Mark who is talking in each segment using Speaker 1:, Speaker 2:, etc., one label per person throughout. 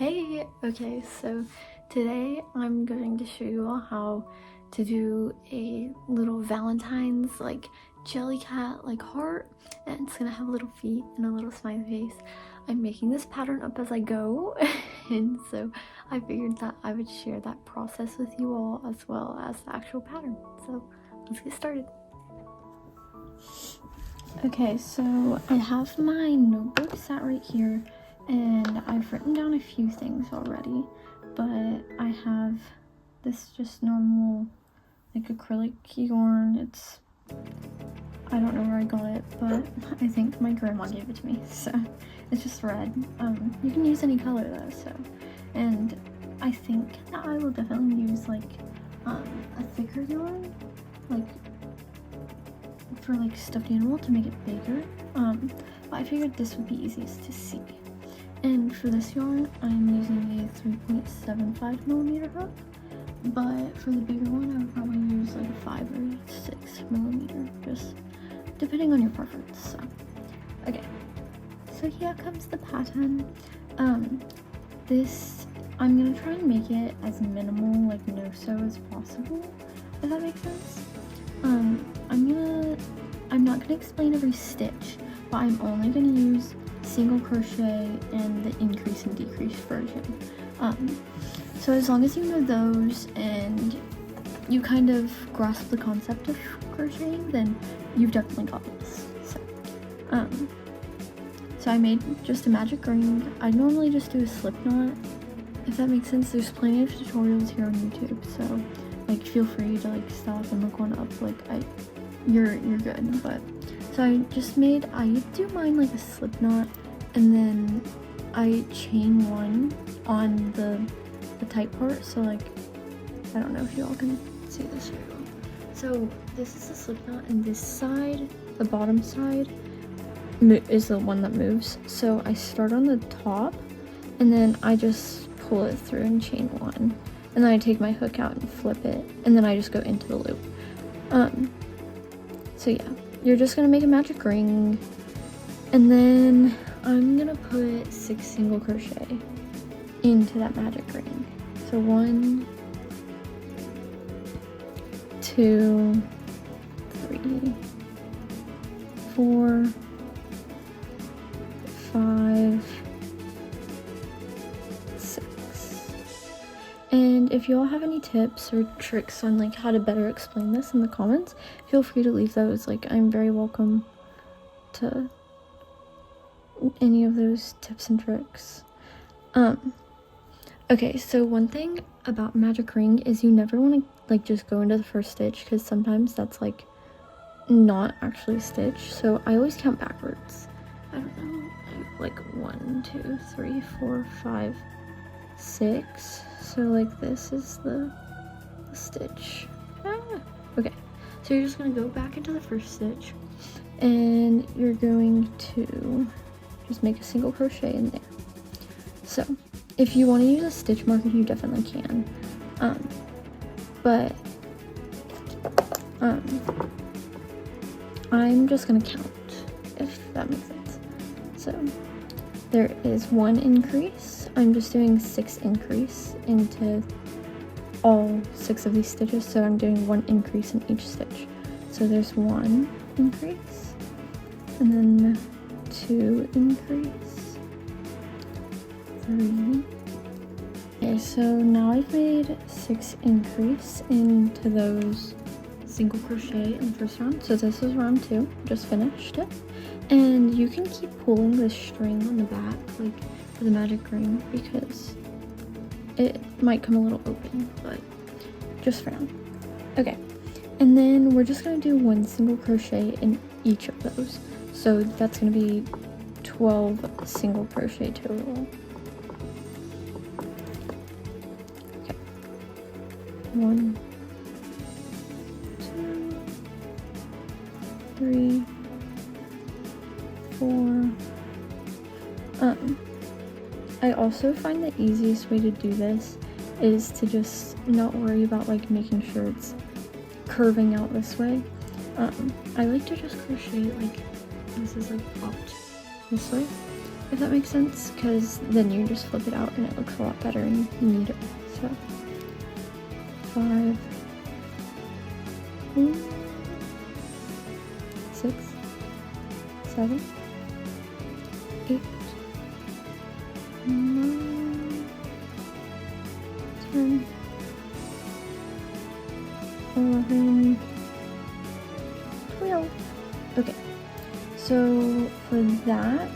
Speaker 1: Hey, okay, so today I'm going to show you all how to do a little Valentine's like jelly cat like heart, and it's gonna have little feet and a little smiley face. I'm making this pattern up as I go and so I figured that I would share that process with you all as well as the actual pattern. So let's get started. Okay, so I have my notebook sat right here and I've written down a few things already, but I have this just normal like acrylic yarn. I don't know where I got it, but I think my grandma gave it to me, so it's just red. You can use any color though, so, and I think that I will definitely use like a thicker yarn, like for like stuffed animal to make it bigger, but I figured this would be easiest to see. And for this yarn, I'm using a 3.75 millimeter hook, but for the bigger one, I would probably use like a 5 or 6 millimeter, just depending on your preference. So, okay, so here comes the pattern. This, I'm gonna try and make it as minimal, like no sew as possible, if that makes sense. I'm not gonna explain every stitch, but I'm only gonna use single crochet and the increase and decrease version. So as long as you know those and you kind of grasp the concept of crocheting, then you've definitely got this. So I made just a magic ring. I normally just do a slip knot, if that makes sense. There's plenty of tutorials here on YouTube, so like feel free to like stop and look one up. Like you're good. But so I do mine like a slip knot, and then I chain one on the tight part. So like, I don't know if you all can see this very well. So this is the slip knot, and this side, the bottom side, is the one that moves. So I start on the top, and then I just pull it through and chain one, and then I take my hook out and flip it, and then I just go into the loop. So yeah, you're just gonna make a magic ring, and then I'm gonna put 6 single crochet into that magic ring. So 1, 2, 3, 4, 5, 6. And if you all have any tips or tricks on like how to better explain this in the comments, feel free to leave those. Like, I'm very welcome to any of those tips and tricks. Okay, so one thing about magic ring is you never want to like just go into the first stitch, because sometimes that's like not actually a stitch. So I always count backwards. I don't know, like 1, 2, 3, 4, 5, 6. So like this is the stitch. Okay, so you're just gonna go back into the first stitch, and you're going to just make a single crochet in there. So if you want to use a stitch marker, you definitely can, but I'm just gonna count, if that makes sense. So there is 1 increase. I'm just doing 6 increase into all 6 of these stitches, so I'm doing 1 increase in each stitch. So there's 1 increase, and then 2 increase, 3. Okay, so now I've made 6 increase into those single crochet in the first round. So this is round 2, just finished it. And you can keep pulling the string on the back, like for the magic ring, because it might come a little open, but just for now. Okay, and then we're just gonna do 1 single crochet in each of those. So that's gonna be 12 single crochet total. Okay, 1, 2, 3, 4. I also find the easiest way to do this is to just not worry about like making sure it's curving out this way. I like to just crochet like this is like popped this way, if that makes sense, because then you just flip it out and it looks a lot better and neater. So 5, 6, 7, 8, 9, 10, 11, 12. Okay, so for that,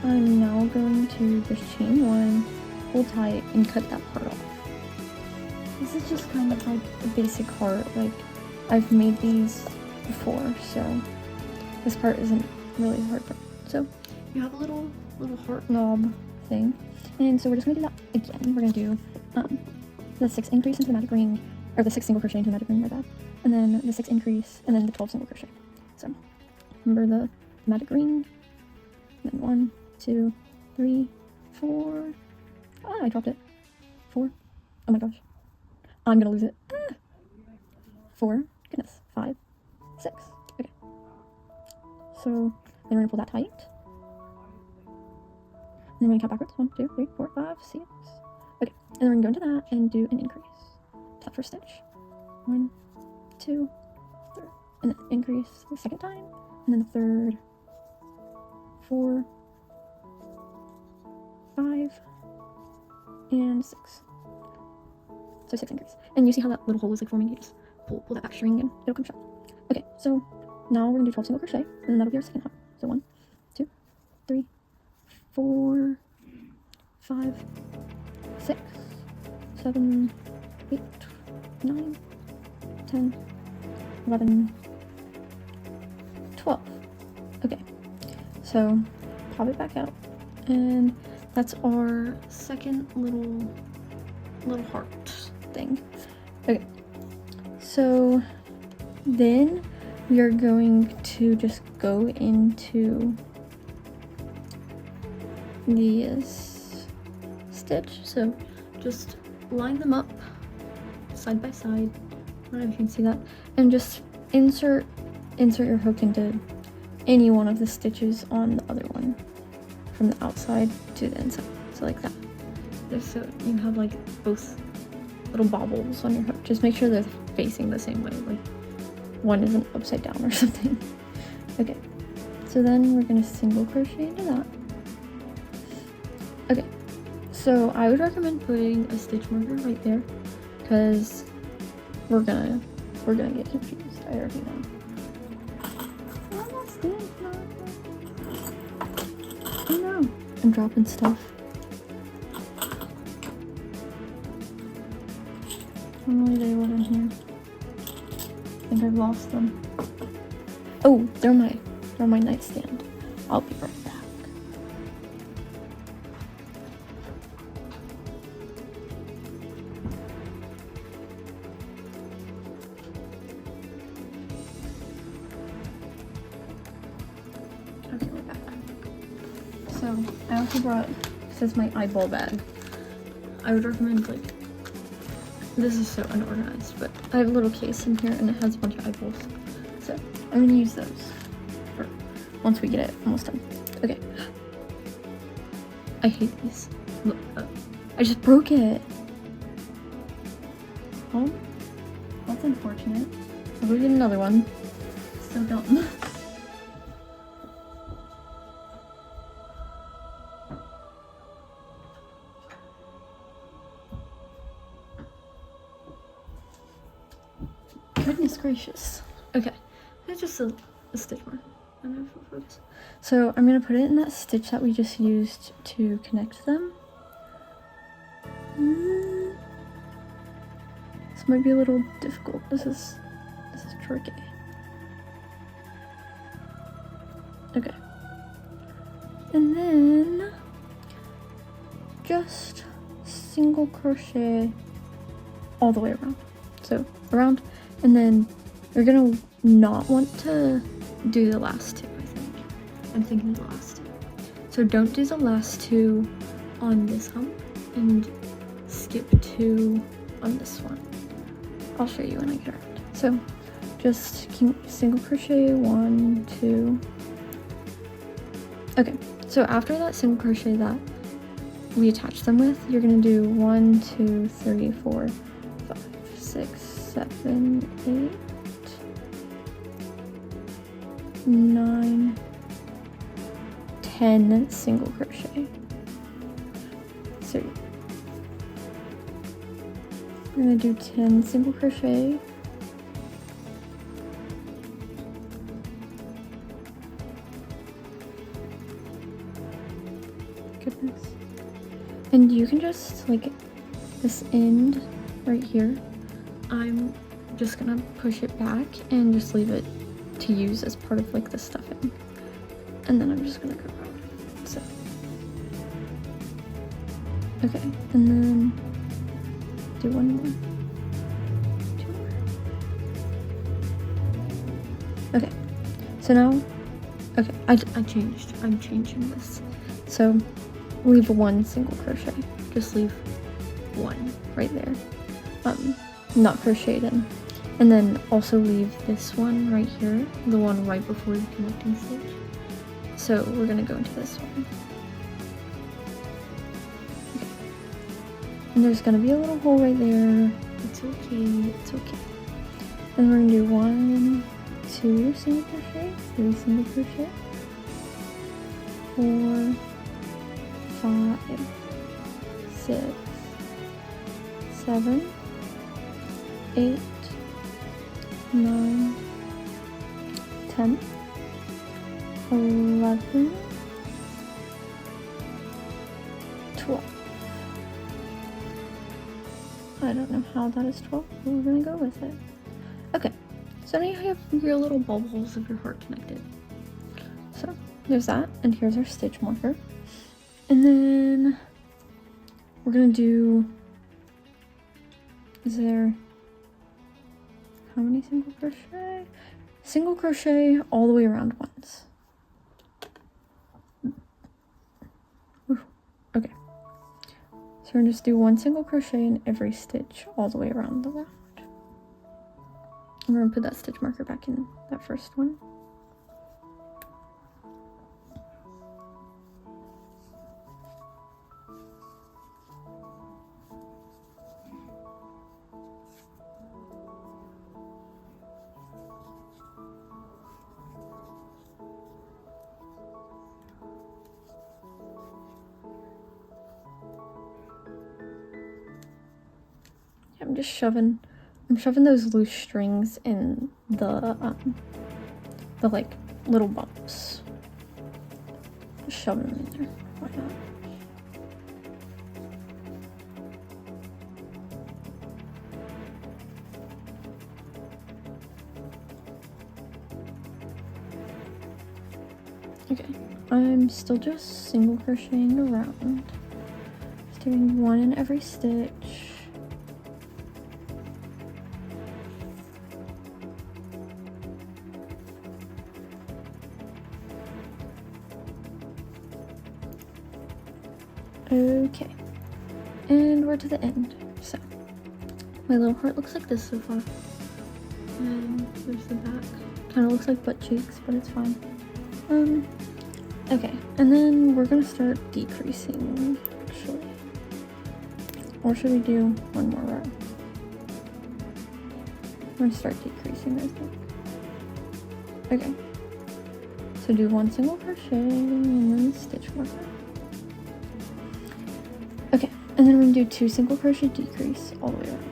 Speaker 1: I'm now going to just chain 1, hold tight, and cut that part off. This is just kind of like a basic heart. Like, I've made these before, so this part isn't really a hard part. So you have a little heart knob thing, and so we're just gonna do that again. We're gonna do the 6 increase into the magic ring, or the 6 single crochet into the magic ring, my bad, and then the 6 increase, and then the 12 single crochet. So remember the magic ring, and then 1, 2, 3, 4. Ah, I dropped it. 4. Oh my gosh, I'm gonna lose it. 4. Goodness. 5, 6. Okay. So then we're gonna pull that tight. And then we're gonna count backwards. 1, 2, 3, 4, 5, 6. Okay. And then we're gonna go into that and do an increase to that first stitch. 1, 2, 3. And then increase the second time. And then the third. 4, 5, and 6. So 6 increase. And you see how that little hole is like forming? You just pull that back string and it'll come shut. Okay, so now we're gonna do 12 single crochet, and then that'll be our second hump. So 1, 2, 3, 4, 5, 6, 7, 8, 9, 10, 11, 12. Okay, so pop it back out, and that's our second little heart thing. Okay, so then we are going to just go into this stitch. So just line them up side by side. I don't know if you can see that, and just insert your hook into any one of the stitches on the other one, from the outside to the inside. So like that. So you have like both little bobbles on your hook. Just make sure they're facing the same way, like one isn't upside down or something. Okay, so then we're gonna single crochet into that. Okay, so I would recommend putting a stitch marker right there, because we're gonna get confused. I already know. Oh no, I'm dropping stuff. Normally they would in here. I think I've lost them. Oh, they're my nightstand. I'll be right back. Okay, we're back. So I also brought, this is my eyeball bag. I would recommend, like, this is so unorganized, but I have a little case in here and it has a bunch of eyeballs. So I'm gonna use those for once we get it almost done. Okay. I hate these. Look, I just broke it. Oh, that's unfortunate. I'll go get another one. Still don't. Goodness gracious. Okay, it's just a stitch mark. I don't know if it'll focus. So I'm gonna put it in that stitch that we just used to connect them. This might be a little difficult. This is tricky. Okay. And then just single crochet all the way around. So around, and then you're gonna not want to do the last two, I think. I'm thinking the last two. So don't do the last two on this hump and skip 2 on this one. I'll show you when I get around. So just single crochet 1, 2. Okay, So after that single crochet that we attach them with, you're gonna do 1, 2, 3, 4, 5, 6, 7, 8, 9, 10 single crochet. So I'm gonna do 10 single crochet. Goodness. And you can just, like, this end right here, I'm just gonna push it back and just leave it to use as part of, like, the stuffing. And then I'm just gonna go out. So, okay, and then do one more. 2 more. Okay, so now, okay, I'm changing this. So, leave 1 single crochet. Just leave 1 right there. Not crocheted in. And then also leave this one right here, the one right before the connecting stitch. So we're gonna go into this one. Okay. And there's gonna be a little hole right there. It's okay, it's okay. And we're gonna do 1, 2 single crochet, 3 single crochet, 4, 5, 6, 7, 8, 9, 10, 11, 12. I don't know how that is 12, but we're gonna go with it. Okay, so now you have your little bubbles of your heart connected. So there's that, and here's our stitch marker. And then we're gonna do, is there, how many single crochet? Single crochet all the way around once. Ooh, okay. So we're gonna just do 1 single crochet in every stitch all the way around the round. And we're gonna put that stitch marker back in that first one. I'm shoving those loose strings in the like little bumps. Just shoving them in there. Why not? Okay, I'm still just single crocheting around. Just doing 1 in every stitch. Okay, and we're to the end. So my little heart looks like this so far, and there's the back. Kind of looks like butt cheeks, but it's fine. Okay, and then we're gonna start decreasing, actually. Or should we do one more row? We're gonna start decreasing, I think. Okay, so do 1 single crochet and then stitch marker. Okay, and then we're gonna do 2 single crochet decrease all the way around.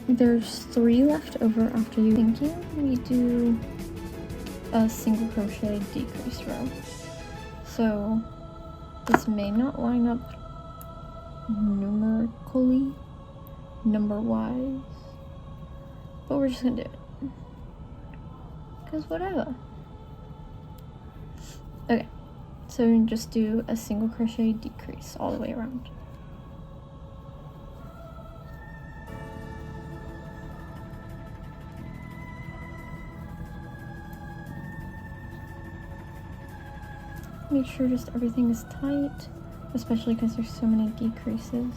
Speaker 1: there's 3 left over after you thinking we do a single crochet decrease row. So this may not line up numerically, number-wise, but we're just gonna do it. Because whatever. Okay, so just do a single crochet decrease all the way around. Make sure just everything is tight, especially because there's so many decreases.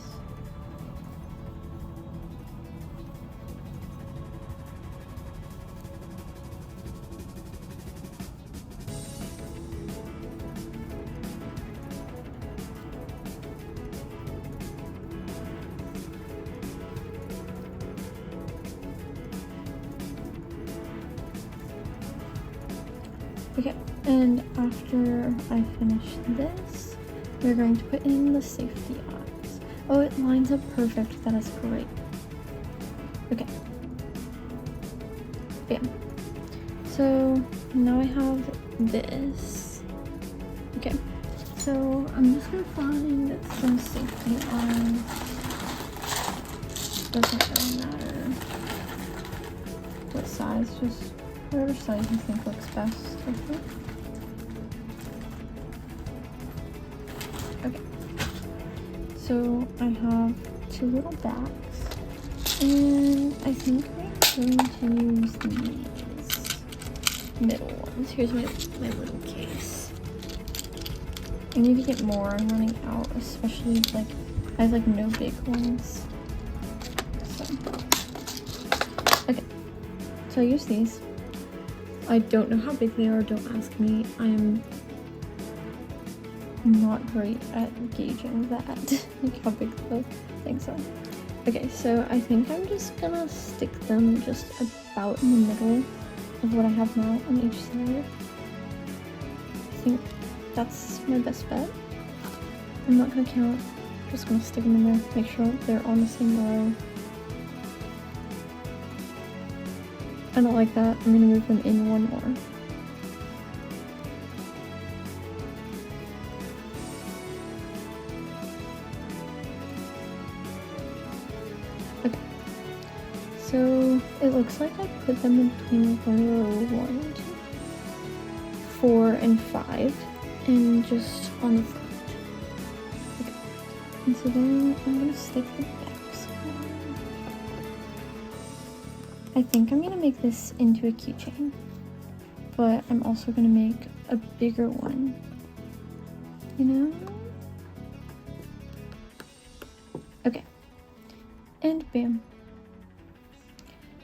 Speaker 1: Okay, and after I finish this, we're going to put in the safety eyes. Oh, it lines up perfect. That is great. Okay. Bam. So now I have this. Okay. So I'm just gonna find some safety eyes. Doesn't really matter what size, just whatever size you think looks best, I think. Okay. So I have 2 little backs, and I think I'm going to use these middle ones. Here's my little case. I need to get more. I'm running out, especially like I have like no big ones. So okay. So I use these. I don't know how big they are, don't ask me. I am not great at gauging that, like how big the things are. Okay, so I think I'm just gonna stick them just about in the middle of what I have now on each side. I think that's my best bet. I'm not gonna count, just gonna stick them in there, make sure they're on the same row. I don't like that. I'm gonna move them in one more. Okay. So it looks like I put them in between row 1, 2, 4, and 5, and just on the front. Okay. And so then I'm gonna stick the backs on. I think I'm gonna make this into a keychain, but I'm also gonna make a bigger one, you know? Okay, and bam.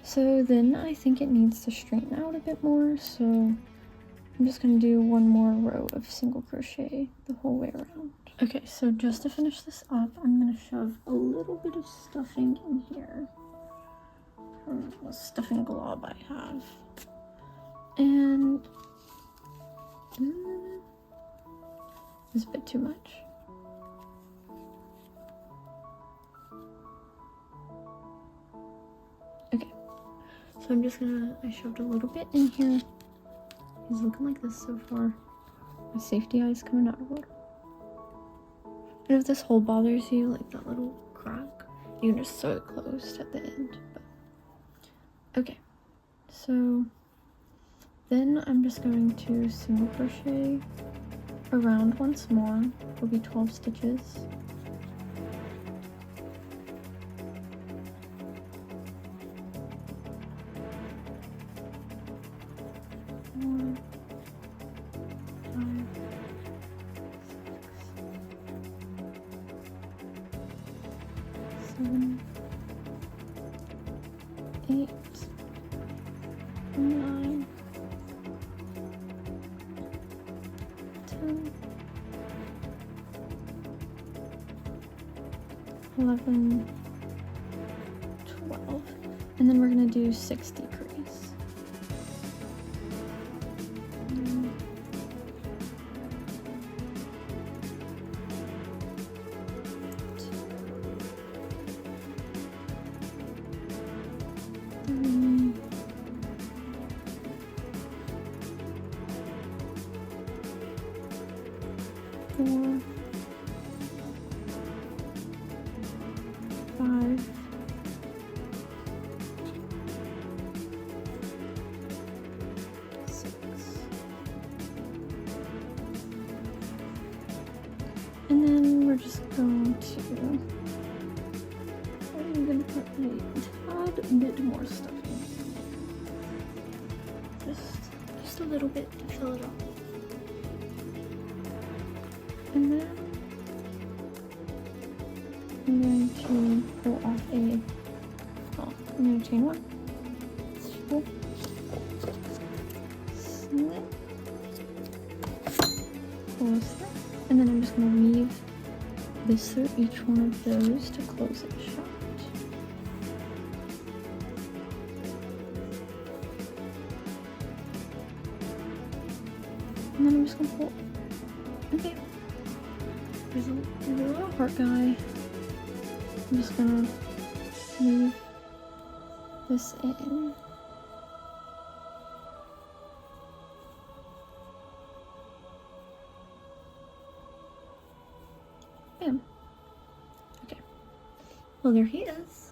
Speaker 1: So then I think it needs to straighten out a bit more, so I'm just gonna do one more row of single crochet the whole way around. Okay, so just to finish this up, I'm gonna shove a little bit of stuffing in here. The stuffing glob I have, and it's a bit too much. Okay, so I'm just gonna, I shoved a little bit in here. He's looking like this so far. My safety eye is coming out a little. And if this hole bothers you, like that little crack, you can just sew it closed at the end. Okay, so then I'm just going to single crochet around once more. It'll be 12 stitches. Four, 5, 6, 7, 8, 9, 10, 11, 12, and then we're gonna do 6 decrease. 1, 2, 4, 5, 6. And then we're just going to, I'm going to put a tad bit more stuff in. Just a little bit to fill it up. And then I'm going to pull off I'm going to chain 1, pull, slip, pull, slip, and then I'm just going to weave this through each one of those to close it shut. And then I'm just going to pull. Okay. There's a little heart guy. I'm just gonna weave this in. Bam. Okay. Well, there he is.